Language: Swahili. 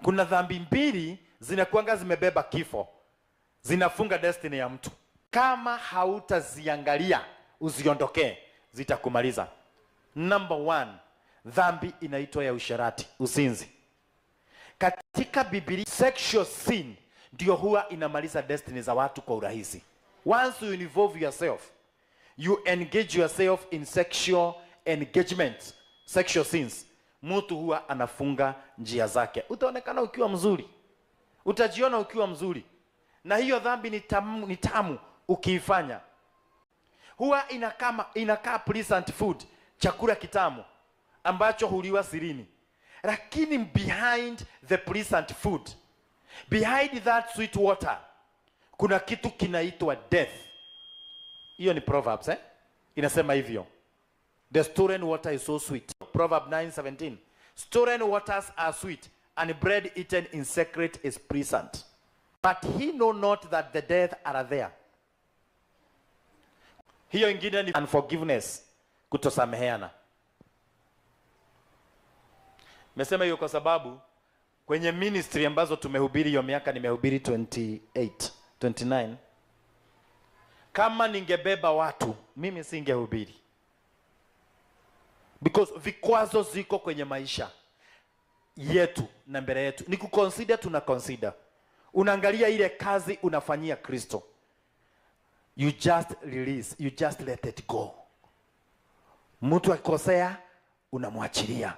Kuna dhambi mbili zinakuanga zimebeba kifo, zinafunga destiny ya mtu. Kama hautaziangalia uziondokee, zitakumaliza. Number 1, dhambi inaitwa ya usherati, uzinzi. Katika Biblia, sexual sin ndio huwa inamaliza destiny za watu kwa urahisi. Once you involve yourself, you engage yourself in sexual engagement, sexual sins, mtu huwa anafunga njia zake. Utaonekana ukiwa mzuri, utajiona ukiwa mzuri, na hiyo dhambi ni tamu ukiifanya. Huwa inakaa pleasant food, chakula kitamu ambacho huliwa sirini. Lakini behind the pleasant food, behind that sweet water, kuna kitu kinaitwa death. Hiyo ni Proverbs, inasema hivyo. The stolen water is so sweet. Proverb 9:17. Stolen waters are sweet, and bread eaten in secret is pleasant. But he know not that the death are there. Hiyo ingine ni unforgiveness, kutosameheana. Mesema hiyo kwa sababu kwenye ministry ambazo tumehubiri hiyo miaka, nimehubiri 29. Kama ningebeba watu, mimi singehubiri. Because vikwazo ziko kwenye maisha yetu na mbele yetu. Ni kuconsider, tuna consider. Unaangalia ile kazi unafanyia Kristo. You just release, you just let it go. Mtu akikosea unamwachilia.